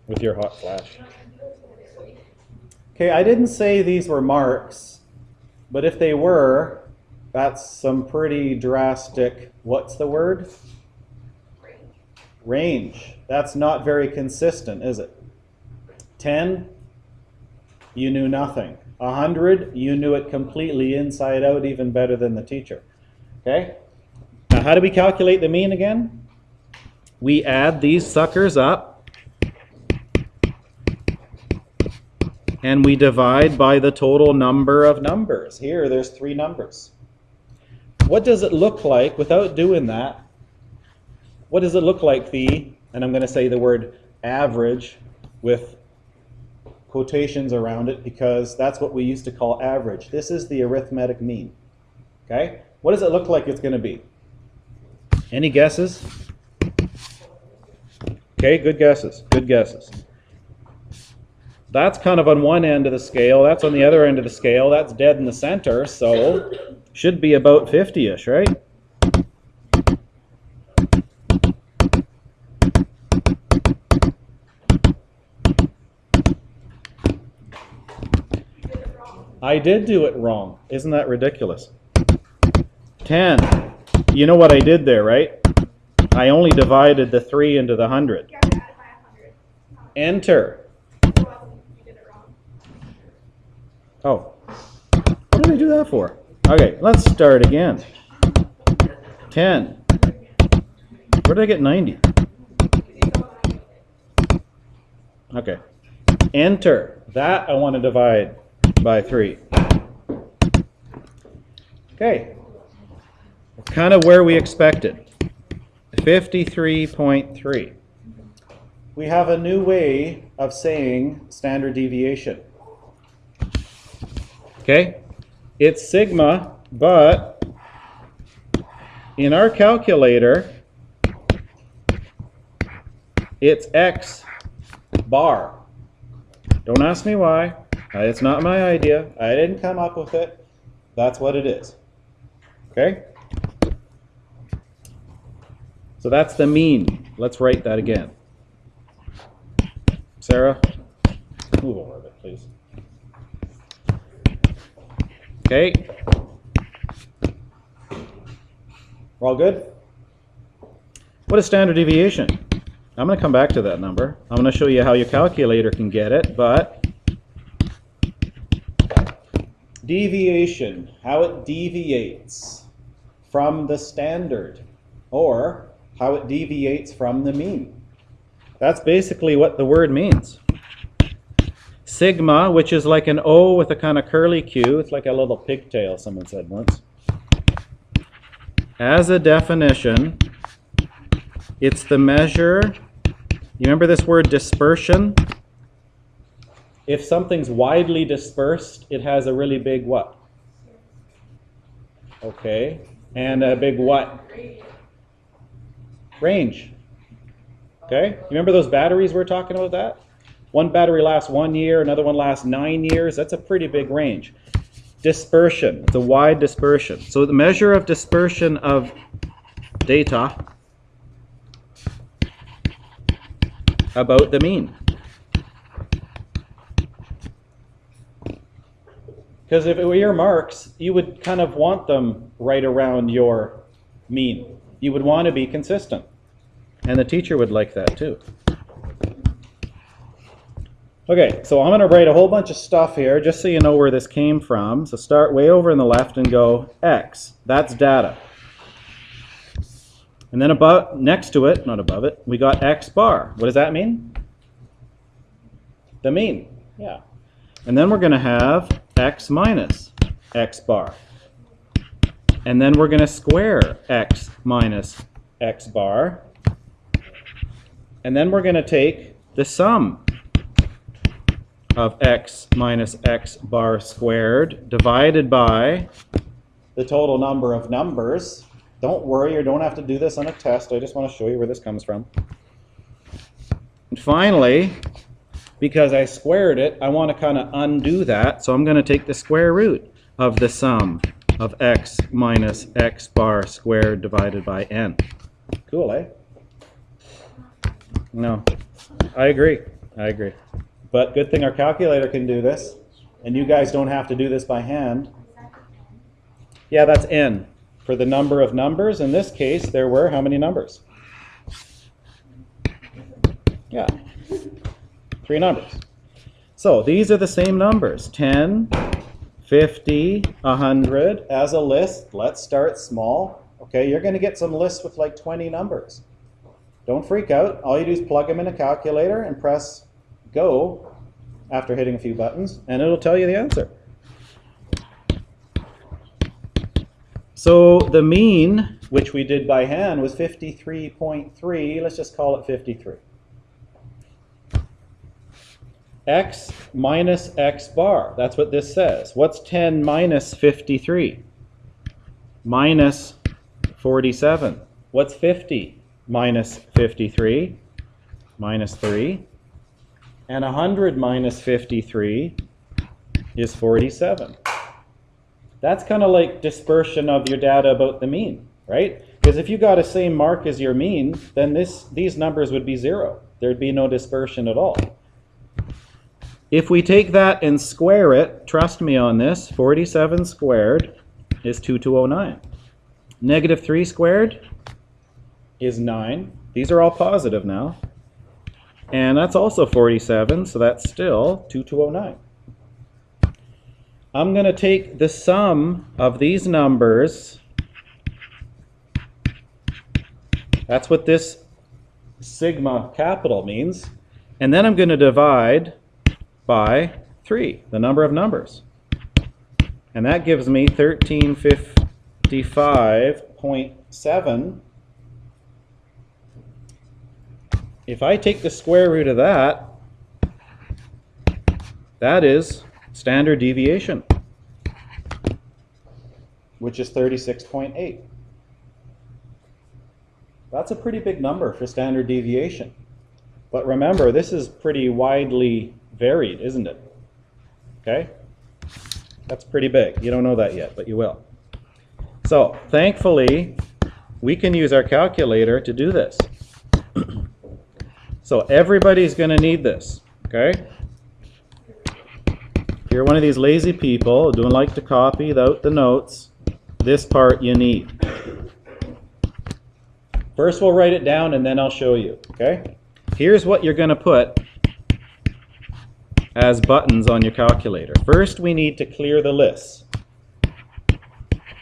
with your hot flash. Okay, I didn't say these were marks, but if they were, that's some pretty drastic, what's the word? Range. That's not very consistent, is it? 10, you knew nothing. 100, you knew it completely inside out, even better than the teacher. Okay? Now, how do we calculate the mean again? We add these suckers up, and we divide by the total number of numbers. Here, there's 3 numbers. What does it look like without doing that? What does it look like, and I'm going to say the word average with quotations around it because that's what we used to call average. This is the arithmetic mean. Okay? What does it look like it's going to be? Any guesses? Okay, good guesses. Good guesses. That's kind of on one end of the scale. That's on the other end of the scale. That's dead in the center, so should be about 50-ish, right? I did do it wrong. Isn't that ridiculous? 10. You know what I did there, right? I only divided the 3 into the 100. Enter. Oh. What did I do that for? Okay, let's start again. 10. Where did I get 90? Okay. Enter. That I want to divide by 3. Okay. Kind of where we expected. 53.3. We have a new way of saying standard deviation. Okay? It's sigma, but in our calculator, it's x bar. Don't ask me why. It's not my idea. I didn't come up with it. That's what it is. Okay? So that's the mean. Let's write that again. Sarah, move over a bit, please. Okay. We're all good? What is standard deviation? I'm going to come back to that number. I'm going to show you how your calculator can get it, but deviation, how it deviates from the standard, or how it deviates from the mean. That's basically what the word means. Sigma, which is like an O with a kind of curly Q, it's like a little pigtail, someone said once. As a definition, it's the measure, you remember this word dispersion? If something's widely dispersed, it has a really big what? Okay, and a big what? Range. Okay, you remember those batteries we were talking about that? One battery lasts 1 year, another one lasts 9 years. That's a pretty big range. Dispersion, it's a wide dispersion. So the measure of dispersion of data about the mean. Because if it were your marks, you would kind of want them right around your mean. You would want to be consistent. And the teacher would like that too. Okay, so I'm going to write a whole bunch of stuff here just so you know where this came from. So start way over in the left and go X. That's data. And then above, next to it, not above it, we got X bar. What does that mean? The mean. Yeah. And then we're going to have X minus X bar. And then we're going to square X minus X bar. And then we're going to take the sum of X minus X bar squared divided by the total number of numbers. Don't worry, you don't have to do this on a test. I just want to show you where this comes from. And finally, because I squared it, I want to kind of undo that. So I'm going to take the square root of the sum of X minus X bar squared divided by N. Cool, eh? No, I agree. I agree. But good thing our calculator can do this, and you guys don't have to do this by hand. Yeah, that's n. For the number of numbers, in this case, there were how many numbers? Yeah, 3 numbers. So these are the same numbers, 10, 50, 100. As a list, let's start small. Okay, you're going to get some lists with like 20 numbers. Don't freak out. All you do is plug them in a calculator and press go after hitting a few buttons, and it'll tell you the answer. So the mean, which we did by hand, was 53.3. Let's just call it 53. X minus x bar. That's what this says. What's 10 minus 53? Minus 47. What's 50 minus 53? Minus 3. And 100 minus 53 is 47. That's kind of like dispersion of your data about the mean, right? Because if you got the same mark as your mean, then these numbers would be 0. There'd be no dispersion at all. If we take that and square it, trust me on this, 47 squared is 2209. Negative 3 squared is 9. These are all positive now. And that's also 47, so that's still 2209. I'm going to take the sum of these numbers. That's what this sigma capital means. And then I'm going to divide by 3, the number of numbers. And that gives me 1355.7. If I take the square root of that, that is standard deviation, which is 36.8. That's a pretty big number for standard deviation. But remember, this is pretty widely varied, isn't it? Okay? That's pretty big. You don't know that yet, but you will. So, thankfully, we can use our calculator to do this. So, everybody's going to need this, okay? If you're one of these lazy people who don't like to copy out the notes, this part you need. First we'll write it down and then I'll show you, okay? Here's what you're going to put as buttons on your calculator. First we need to clear the lists.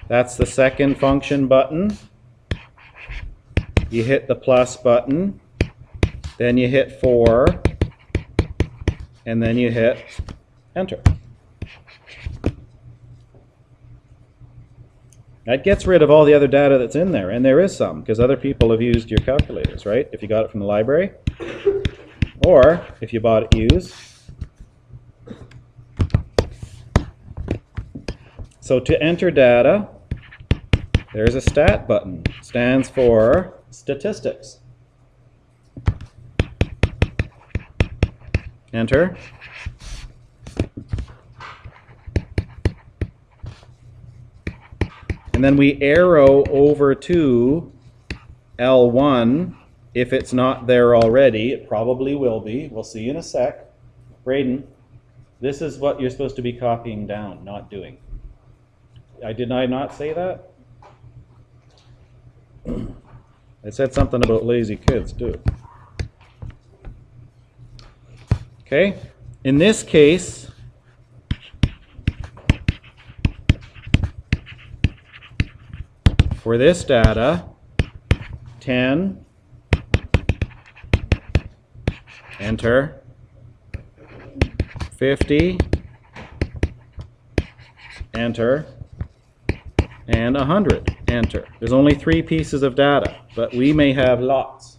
That's the second function button. You hit the plus button, then you hit 4, and then you hit enter. That gets rid of all the other data that's in there, and there is some, because other people have used your calculators, right? If you got it from the library, or if you bought it used. So to enter data, there's a stat button. Stands for statistics. Enter. And then we arrow over to L1 if it's not there already. It probably will be. We'll see in a sec. Braden, this is what you're supposed to be copying down, not doing. Did I not say that? I said something about lazy kids too. Okay, in this case, for this data, 10, enter, 50, enter, and 100, enter. There's only 3 pieces of data, but we may have lots.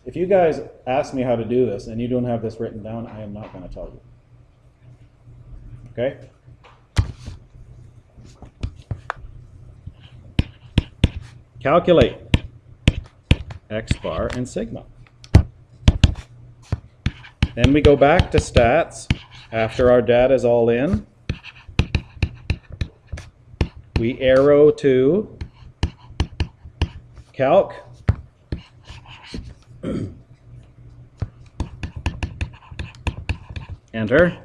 If you guys ask me how to do this and you don't have this written down, I am not going to tell you. Okay? Calculate x bar and sigma. Then we go back to stats after our data is all in. We arrow to calc. Enter.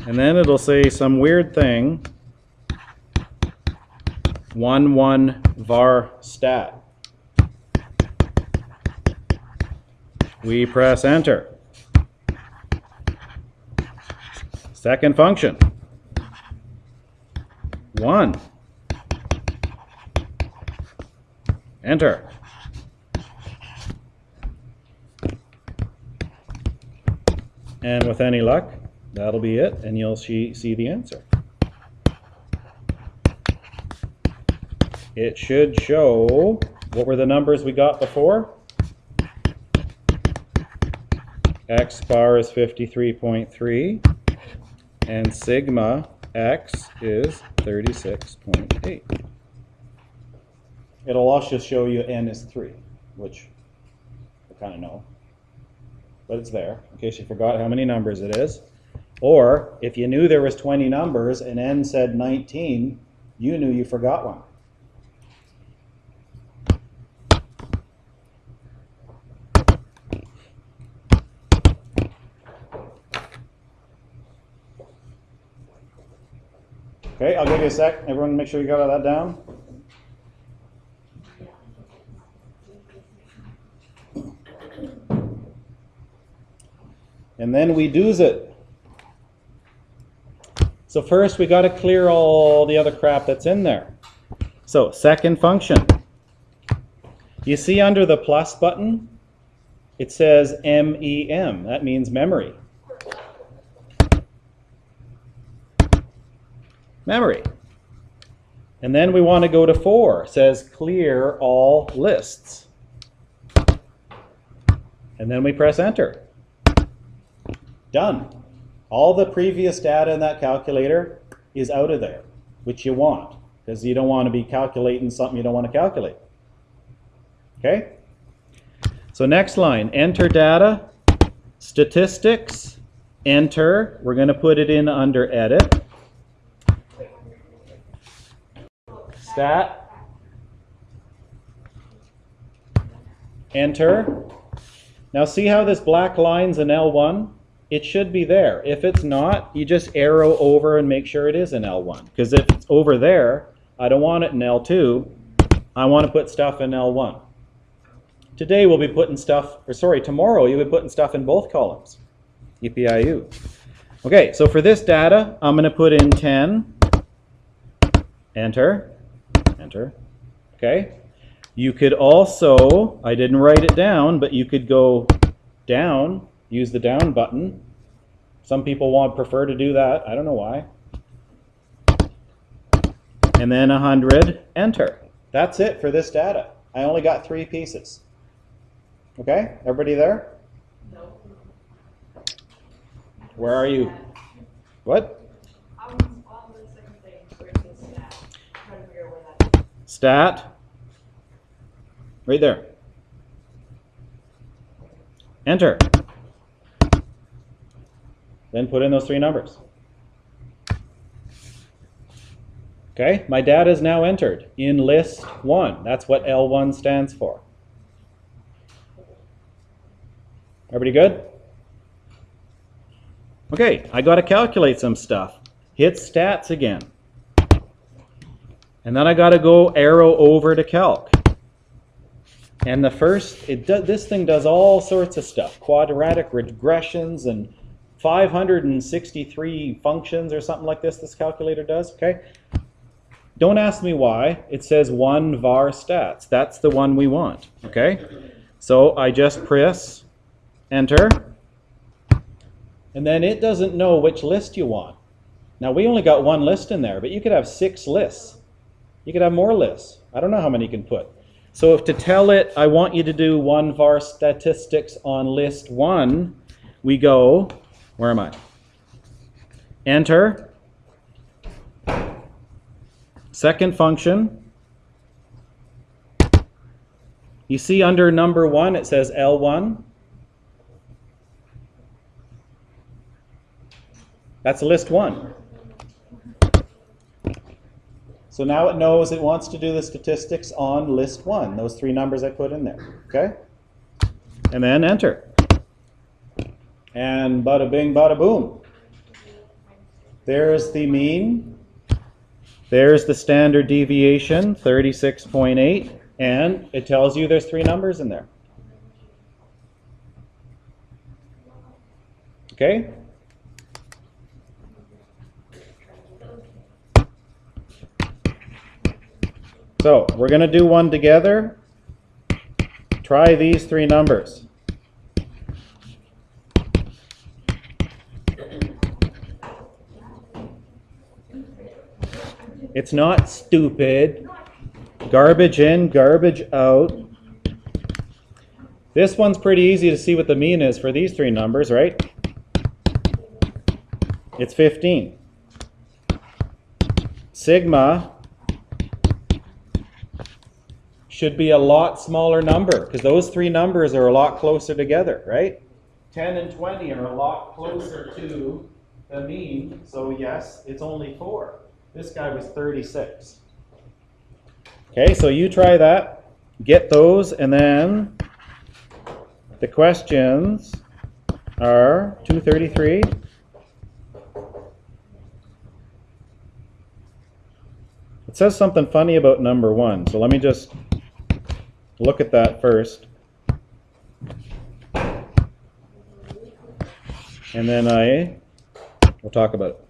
And then it'll say some weird thing. 1 var stat. We press enter. Second function. 1. Enter. And with any luck, that'll be it, and you'll see the answer. It should show, what were the numbers we got before? X bar is 53.3, and sigma x is 36.8. It'll also show you n is 3, which I kind of know. But it's there, in case you forgot how many numbers it is. Or, if you knew there was 20 numbers and n said 19, you knew you forgot one. Okay, I'll give you a sec. Everyone make sure you got all that down. And then we do's it. So first we got to clear all the other crap that's in there. So second function. You see under the plus button, it says MEM. That means memory. Memory. And then we want to go to 4. It says clear all lists. And then we press enter. Done. All the previous data in that calculator is out of there, which you want, because you don't want to be calculating something you don't want to calculate. Okay? So next line, enter data, statistics, enter. We're going to put it in under edit. Stat. Enter. Now see how this black line's in L1? It should be there. If it's not, you just arrow over and make sure it is in L1. Because if it's over there, I don't want it in L2. I want to put stuff in L1. Today we'll be putting stuff, or sorry, tomorrow you'll be putting stuff in both columns. EPIU. Okay, so for this data, I'm going to put in 10. Enter. Enter. Okay. You could also, I didn't write it down, but you could go down. Use the down button. Some people prefer to do that. I don't know why. And then 100, enter. That's it for this data. I only got 3 pieces. Okay, everybody there? No. Where are you? What? I was on the second page where it says stat. I'm trying to figure out where that is. Stat. Right there. Enter. Then put in those 3 numbers. Okay, my data is now entered in list 1. That's what L1 stands for. Everybody good? Okay, I got to calculate some stuff. Hit stats again. And then I got to go arrow over to calc. And the first, this thing does all sorts of stuff. Quadratic regressions and 563 functions or something like this calculator does, okay? Don't ask me why. It says 1 var stats. That's the one we want, okay? So I just press enter, and then it doesn't know which list you want. Now we only got 1 list in there, but you could have 6 lists. You could have more lists. I don't know how many you can put. So if to tell it, I want you to do 1 var statistics on list 1, we go, where am I? Enter. Second function. You see under number 1, it says L1. That's list 1. So now it knows it wants to do the statistics on list 1, those 3 numbers I put in there, okay? And then enter. And bada bing, bada boom. There's the mean. There's the standard deviation, 36.8, and it tells you there's 3 numbers in there. Okay? So we're going to do one together. Try these 3 numbers. It's not stupid. Garbage in, garbage out. This one's pretty easy to see what the mean is for these 3 numbers, right? It's 15. Sigma should be a lot smaller number because those 3 numbers are a lot closer together, right? 10 and 20 are a lot closer to the mean, so yes, it's only 4. This guy was 36. Okay, so you try that, get those, and then the questions are 233. It says something funny about number 1, so let me just look at that first. And then we'll talk about it.